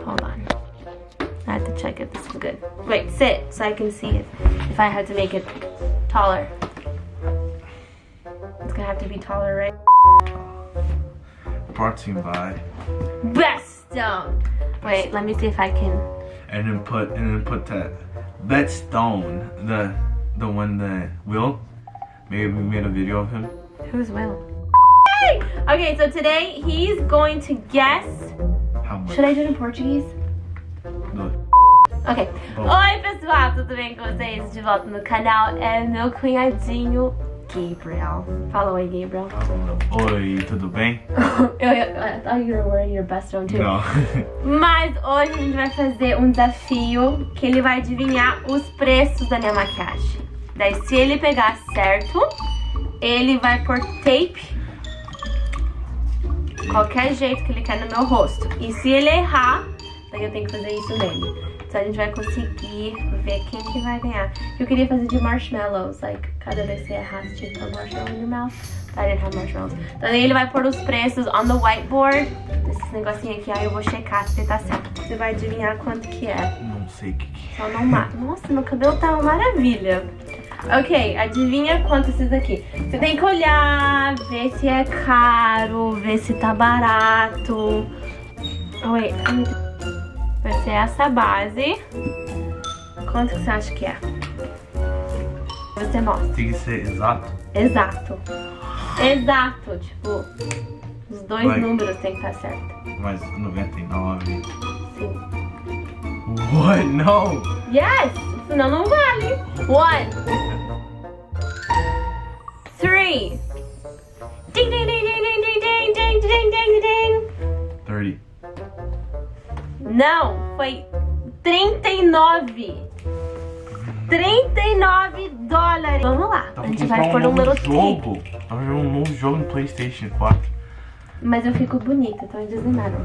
Hold on. I have to check if this is good. Wait, sit so I can see if I had to make it taller. It's gonna have to be taller, right? Brought to you by. Best stone. Wait, let me see if I can. And then put that stone, the one that Will. Maybe we made a video of him. Who's Will? Okay, so today he's going to guess. How much? Should I do it in Portuguese? No. Ok. Oi, pessoal, tudo bem com vocês? De volta no canal. É meu cunhadinho Gabriel. Fala oi, Gabriel. Oi, tudo bem? I thought you were wearing your best one too. Não. Mas hoje a gente vai fazer um desafio que ele vai adivinhar os preços da minha maquiagem. Daí, se ele pegar certo, ele vai pôr tape qualquer jeito que ele quer no meu rosto. E se ele errar, daí eu tenho que fazer isso nele. Então a gente vai conseguir ver quem que vai ganhar. Eu queria fazer de marshmallows, like, cada vez que você errasse, tinha que pôr marshmallow in your mouth. I didn't have marshmallows. Então daí ele vai pôr os preços on the whiteboard. Esses negocinhos aqui, aí eu vou checar se tá certo. Você vai adivinhar quanto que é. Não sei o que é. Só não mata. Nossa, meu cabelo tá uma maravilha. Ok, adivinha quanto esses daqui. Você tem que olhar, ver se é caro, ver se tá barato. Oh, wait, vai ser essa base. Quanto que você acha que é? Você mostra. Tem que ser exato? Exato. Exato, tipo, os dois números tem que estar certo. Mas 99. Sim. What? No! Yes! Senão não vale. 1, 3. Ding, ding, ding, ding, ding, ding, ding, ding, ding, ding, ding. 30. Não, foi 39. 39 dólares. Vamos lá, a gente vai pôr um little tape. Tava jogando um novo jogo no PlayStation 4. Mas eu fico bonita, então it doesn't matter.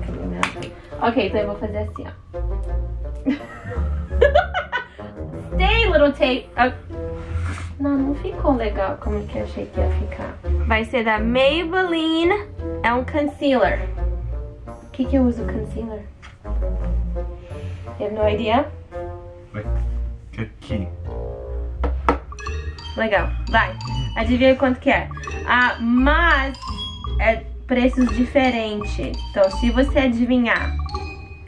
Ok, então eu vou fazer assim, ó. Stay, little tape. Não ficou legal como que eu achei que ia ficar. Vai ser da Maybelline. É um concealer. O que eu uso concealer? You have no idea? Aqui. Legal, vai. Adivinha quanto que é. Mas é preços diferentes. Então, se você adivinhar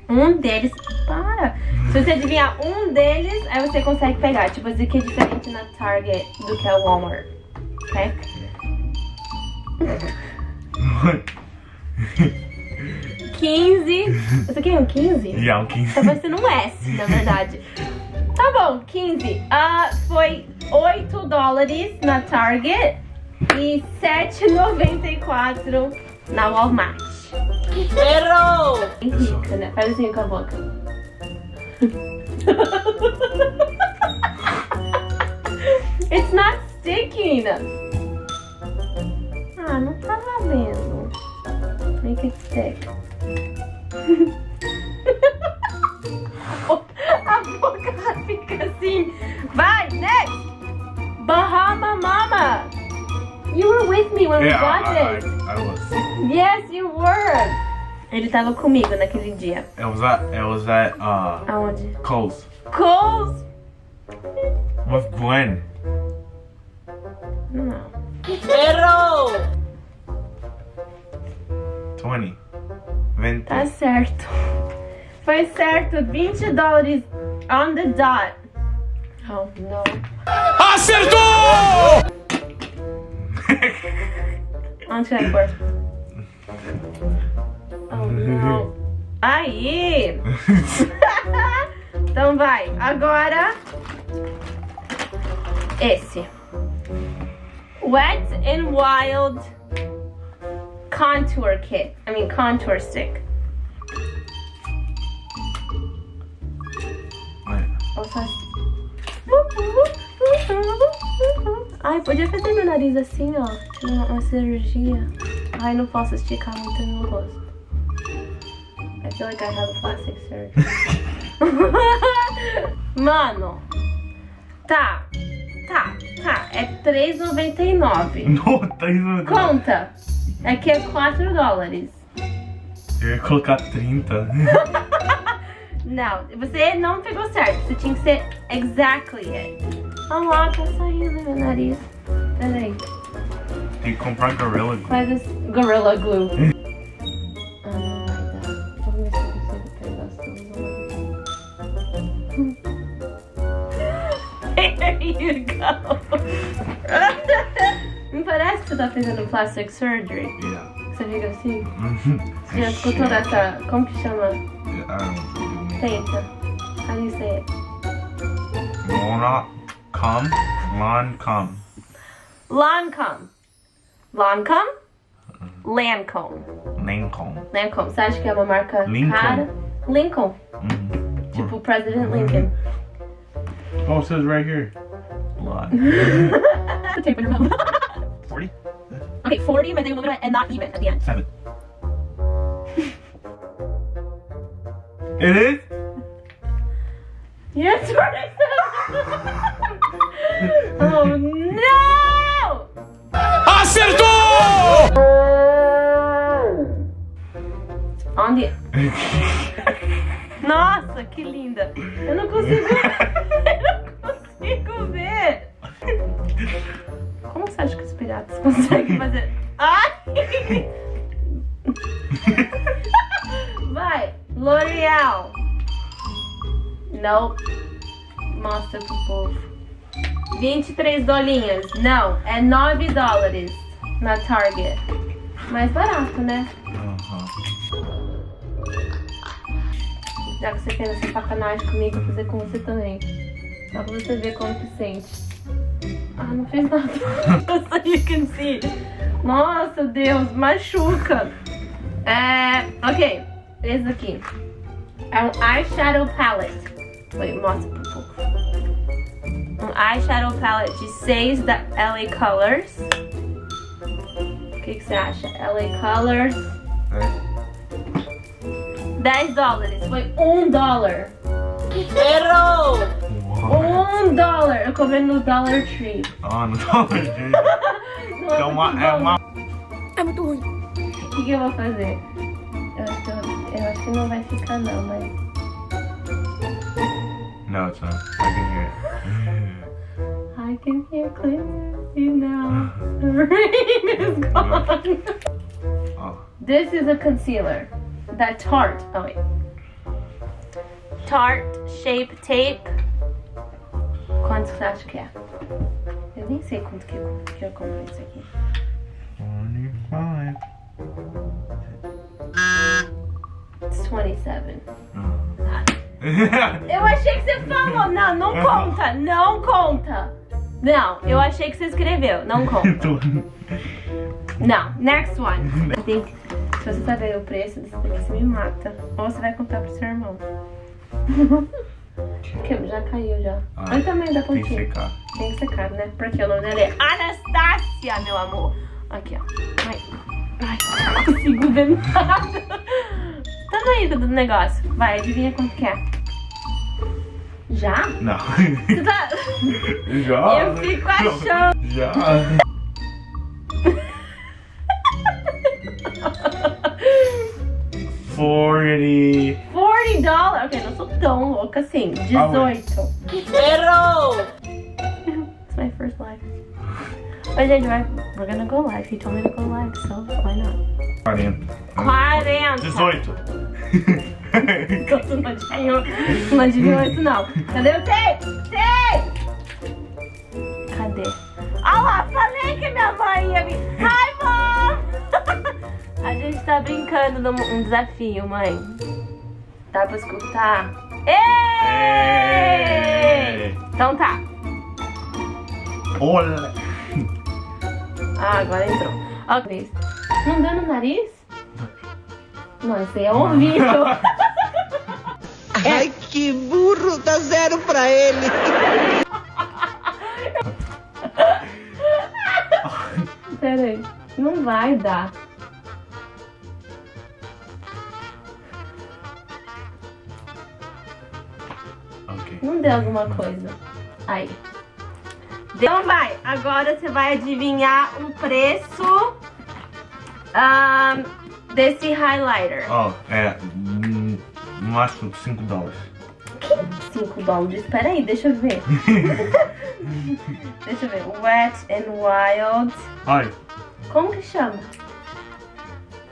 um deles... Para! Se você adivinhar um deles, aí você consegue pegar. Tipo, esse aqui é diferente na Target do que a Walmart. Ok? 15. Isso aqui é um 15? Yeah, um 15. Tá parecendo um S, na verdade. Tá bom, 15. Foi 8 dólares na Target e 7,94 na Walmart. Errou! Rica, né? Faz assim com a boca. It's not sticking. Não tá valendo. Make it stick. A boca fica assim. Vai, next! Bahama Mama! You were with me when we got this. I was. Yes, you were. Ele tava comigo naquele dia. It was at Aonde? Kohl's. Kohl's? With Gwen. Não. Errou! 20. 20. Tá certo. Foi certo, 20 dólares on the dot. Oh, não. Acertou! Onde vai pôr? Oh, não. Aí! Então vai, agora esse Wet n Wild Contour Kit. Contour Stick. Ai, podia fazer meu nariz assim, ó. Tive uma cirurgia. Ai, não posso esticar muito meu rosto. I feel like I have a plastic surgery. Mano. Tá. É R$3,99. Não, R$3,99. Conta. Aqui é 4 dólares. Eu ia colocar 30. Não, você não pegou certo. Você tinha que ser exactly it. Olha lá, tá saindo meu nariz. Peraí. Tem que comprar Gorilla Glue. Faz esse Gorilla Glue. Ah, não vai dar. Vamos ver se eu consigo pegar as duas. There you go. Não parece que você tá fazendo plastic surgery? Yeah. Você fica assim? Você já escutou dessa... Como que chama? I don't know. Tenta. How do you say it? Lancome. Lancome. Lancome? Lancome. Lancome. Lancome. Você acha que é uma marca Lincoln. cara? Lincoln. Tipo President Lincoln. Oh, it says right here. Lie. The tape in your mouth. 40? Okay, 40, mas tem um número and not even at the end. 7. It is? Yes, 47! Oh no! Acertou! On the... Nossa, que linda! Eu não consigo... Eu não consigo ver! Como você acha que os piratas conseguem fazer? Ai! Vai! L'Oreal! Não. Mostra pro povo. 23 dolinhas. Não, é 9 dólares na Target. Mais barato, né? Já que você fez essa sacanagem comigo, vou fazer com você também. Só pra você ver como que sente. Ah, não fez nada. So you can see. Nossa, Deus, machuca. Ok. Esse aqui. É um eyeshadow palette. Wait, mostra pro povo. Um eyeshadow palette de 6 da LA Colors. O que você acha? LA Colors. 10 dólares. Foi 1 dólar. Errou! 1 dólar. Eu comprei no Dollar Tree. Ah, no Dollar Tree. É muito ruim. O que eu vou fazer? Eu acho que não vai ficar não, mas... No, it's not. I can hear it. I can hear clearly now. The rain is gone. Oh. This is a concealer. That Tarte. Oh wait. Tarte Shape Tape. Quanto você acha que é? Eu nem sei quanto que eu comprei isso aqui. 25. It's 27. Eu achei que você falou. Não, não conta. Não conta. Não, eu achei que você escreveu. Não conta. Não, next one. I think, se você saber o preço desse daqui, você me mata. Ou você vai contar pro seu irmão. Porque já caiu já. Olha o tamanho da pontinha. Tem que secar. Tem que secar, né? Porque o nome dela é Anastácia, meu amor. Aqui, ó. Ai, não consigo ver nada. Tamanho do negócio. Vai, adivinha quanto que é? Já? Não. Você tá... Já. Eu fico achando. Já. $40. $40. Ok, não sou tão louca assim. 18. Errou! It's my first live. Mas gente, we're gonna go live. He told me to go live, so why not? 40. 18. 18. Não adivinhou isso não. Cadê o tape? Tape! Cadê? Ah lá, falei que minha mãe ia vir. Hi, mom! A gente tá brincando num desafio, mãe. Dá pra escutar? Ei! Então tá. Olha. Ah, agora entrou. Ok. Não deu no nariz? Não, isso aí é horrível. Ai, que burro, dá 0 pra ele. Pera aí, não vai dar. Ok. Não deu alguma coisa. Aí. Então vai, agora você vai adivinhar o preço desse highlighter. Oh, é No máximo $5. Que $5? Espera aí, deixa eu ver. Deixa eu ver. Wet and Wild. Ai. Como que chama?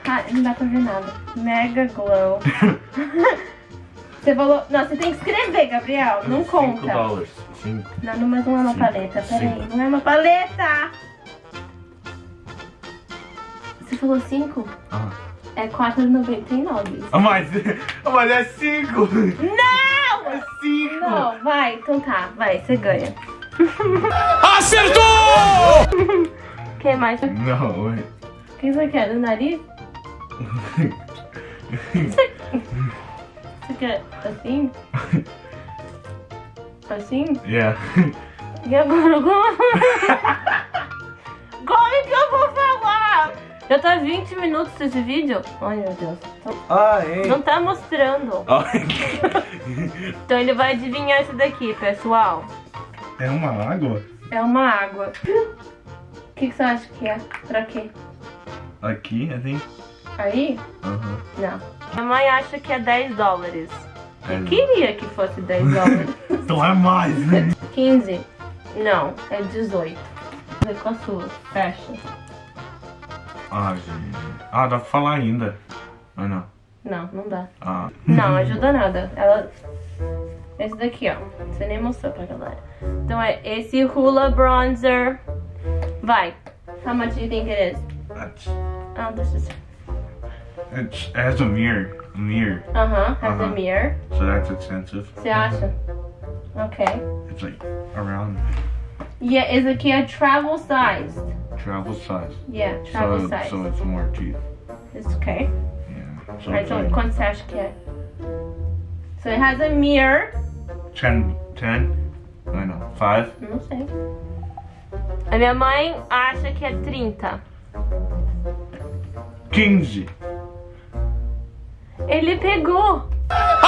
Ah, não dá pra ver nada. Mega Glow. Você falou... Não, você tem que escrever, Gabriel. Não conta. $5. 5. Não, mas não é uma paleta. Pera aí. Não é uma paleta. Você falou 5? Ah. É R$4,99. Mas é 5. Não! É 5. Não, vai. Então tá. Vai, você ganha. Acertou! Quem mais? O Não, ué. que você quer? Do nariz? Você quer assim? Assim? Yeah. E agora como é que eu vou falar? Já tá 20 minutos esse vídeo? Ai, meu Deus. Não tá mostrando. Então ele vai adivinhar isso daqui, pessoal. É uma água? É uma água. O que você acha que é? Pra quê? Aqui, assim? Aí? Aham. Não. Minha mãe acha que é $10. É. Eu queria que fosse $10. Então é mais, né? 15? Não, é 18. Vê com a sua. Fecha. Ah, gente. Ah, dá pra falar ainda. Ah, não. Não, não dá. Ah. Não, ajuda nada. Ela... Esse daqui, ó. Você nem mostrou pra galera. Então é esse Hula Bronzer. Vai. How much do you think it is? Oh, this is... It has a mirror. Has a mirror. So that's expensive. Você acha? Ok. It's like around Yeah, esse aqui é travel sized. travel size. Yeah, travel size. So it's more cheap. It's okay. Yeah. So Right, it's então, like quanto você acha que é? So it has a mirror. 10? I know. 5? Não sei. A minha mãe acha que é 30. 15. Ele pegou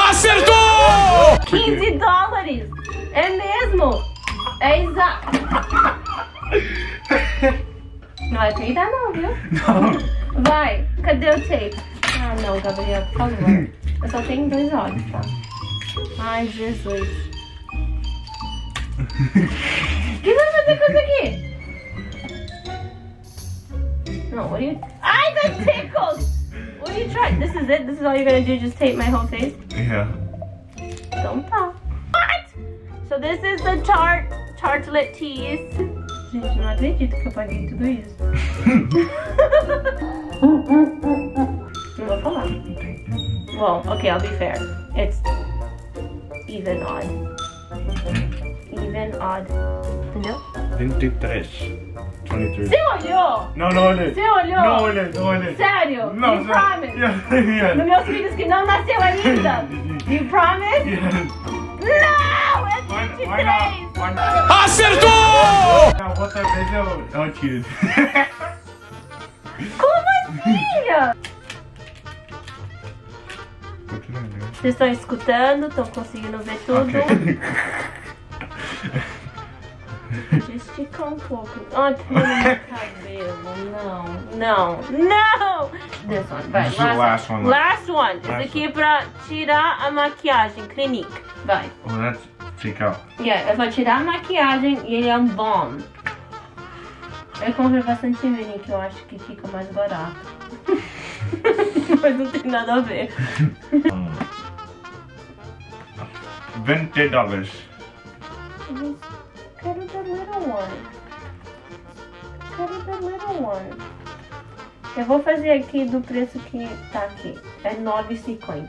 Acertou! $15. É mesmo. É exato. Não vai peidar não, viu? Não. Vai. Cadê o tape? Ah, não, Gabriel, por favor. Eu só tenho 2 olhos, tá? Ai, Jesus. O que você vai fazer com isso aqui? No, what do you... Ai, that tickles! What do you try? This is it? This is all you're gonna do? Just tape my whole face? Yeah. Então tá. What? So this is the tartlet teas. Gente, não acredito que eu paguei tudo isso. Não vou falar. Well, okay, I'll be fair. It's even odd. Even odd. Entendeu? 23. 23. Você olhou? Não, não olhei. Você olhou? Não olhei, não olhei. Sério? Não, You promise? Yeah. Nos meus filhos que não nasceu ainda. You promise? Yeah. Não! É Why 23! not? Why not? Acertou! Não, outra vez eu cheated. Como assim? Vocês estão escutando? Estão conseguindo ver tudo? Okay. Deixa eu esticar um pouco. Ai, que meu cabelo. Não. This one, vai. This is the last one. Last one. Esse Last aqui é pra tirar a maquiagem. Clinique. Vai. Well, that's take out. Yeah, é pra tirar a maquiagem e ele é um balm. Eu comprei bastante mini que eu acho que fica mais barato. Mas não tem nada a ver. $20. Quero the little one. Quero the little one. Eu vou fazer aqui do preço que tá aqui. É $9,50.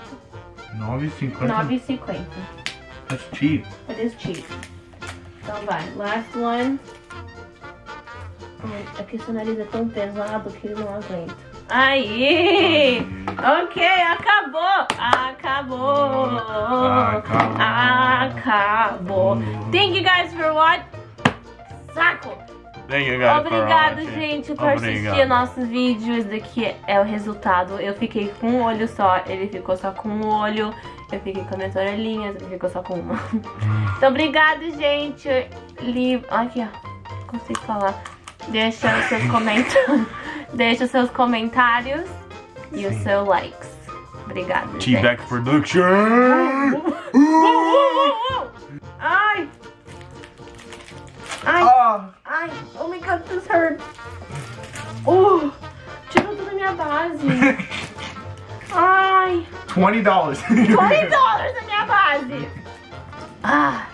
$9,50. That's cheap. It is cheap. Então vai. Last one. Ai, aqui seu nariz é tão pesado que ele não aguenta. Aí! Ok, acabou. Thank you guys for watching. Saco! Thank you guys Obrigado, for gente, por assistir nossos vídeos. Esse daqui é o resultado. Eu fiquei com um olho só, ele ficou só com um olho. Eu fiquei com as minhas orelhinhas, ele ficou só com uma. Então, obrigado, gente. Aqui, ó. Consigo falar. Deixa os seus comentários. Deixa os seus comentários e os seus likes. Obrigada. T-Back Production! Ai! Ai! Ah. Ai! Oh my god, this hurts! Tirou toda a minha base! Ai! $20. $20 da minha base! Ah!